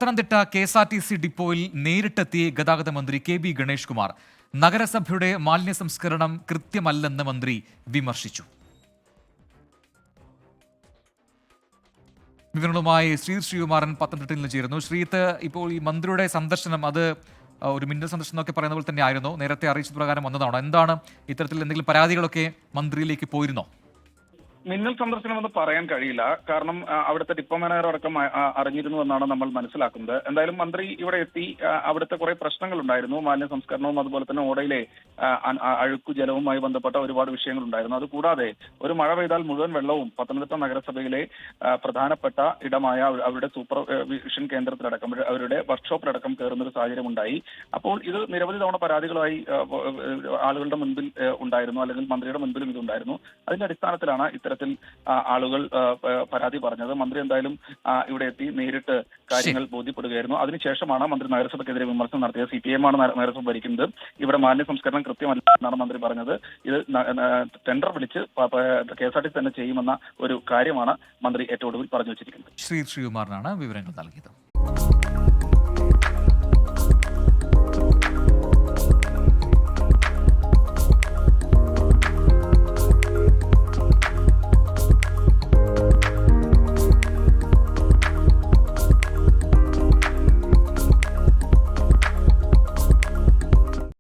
Pathanamthitta KSRTC ഡിപ്പോയിൽ നേരിട്ടെത്തി ഗതാഗത മന്ത്രി KB ഗണേഷ് കുമാർ. നഗരസഭയുടെ മാലിന്യ സംസ്കരണം കൃത്യമല്ലെന്ന് മന്ത്രി വിമർശിച്ചു. വിവരങ്ങളുമായി ശ്രീകുമാരൻ പത്തനംതിട്ടയിൽ നിന്ന് ചേരുന്നു. ശ്രീത്ത്, ഇപ്പോൾ ഈ മന്ത്രിയുടെ സന്ദർശനം അത് ഒരു മിന്നൽ സന്ദർശനം എന്നൊക്കെ പറയുന്ന പോലെ തന്നെ ആയിരുന്നു, നേരത്തെ അറിയിച്ച പ്രകാരം വന്നതാണോ? എന്താണ് ഇത്തരത്തിൽ എന്തെങ്കിലും പരാതികളൊക്കെ മന്ത്രിയിലേക്ക് പോയിരുന്നോ? മിന്നൽ സന്ദർശനമെന്ന് പറയാൻ കഴിയില്ല. കാരണം അവിടുത്തെ ഡിപ്പോ മാനേജർ അടക്കം അറിഞ്ഞിരുന്നു എന്നാണ് നമ്മൾ മനസ്സിലാക്കുന്നത്. എന്തായാലും മന്ത്രി ഇവിടെ എത്തി. അവിടുത്തെ കുറെ പ്രശ്നങ്ങൾ ഉണ്ടായിരുന്നു. മാലിന്യ സംസ്കരണവും അതുപോലെ തന്നെ ഓടയിലെ അഴുക്കു ജലവുമായി ബന്ധപ്പെട്ട ഒരുപാട് വിഷയങ്ങൾ ഉണ്ടായിരുന്നു. അതുകൂടാതെ ഒരു മഴ പെയ്താൽ മുഴുവൻ വെള്ളവും പത്തനംതിട്ട നഗരസഭയിലെ പ്രധാനപ്പെട്ട ഇടമായ അവരുടെ സൂപ്പർവിഷൻ കേന്ദ്രത്തിലടക്കം അവരുടെ വർക്ക്ഷോപ്പിലടക്കം കയറുന്ന ഒരു സാഹചര്യം ഉണ്ടായി. അപ്പോൾ ഇത് നിരവധി തവണ പരാതികളായി ആളുകളുടെ മുൻപിൽ ഉണ്ടായിരുന്നു, അല്ലെങ്കിൽ മന്ത്രിയുടെ മുൻപിലും ഇതുണ്ടായിരുന്നു. അതിന്റെ അടിസ്ഥാനത്തിലാണ് ഇത്തരത്തിൽ ആളുകൾ പരാതി പറഞ്ഞത്. മന്ത്രി എന്തായാലും ഇവിടെ എത്തി നേരിട്ട് കാര്യങ്ങൾ ബോധ്യപ്പെടുകയായിരുന്നു. അതിനുശേഷമാണ് മന്ത്രി നഗരസഭയ്ക്കെതിരെ വിമർശനം നടത്തിയത്. CPM ആണ് നഗരസഭ ഭരിക്കുന്നത്. ഇവിടെ മാലിന്യ സംസ്കരണം കൃത്യമല്ല എന്നാണ് മന്ത്രി പറഞ്ഞത്. ഇത് ടെൻഡർ വിളിച്ച് KSRTC തന്നെ ചെയ്യുമെന്ന ഒരു കാര്യമാണ് മന്ത്രി ഏറ്റവും ഒടുവിൽ പറഞ്ഞു വെച്ചിരിക്കുന്നത്. ശ്രീകുമാറിനാണ് വിവരങ്ങൾ നൽകിയത്.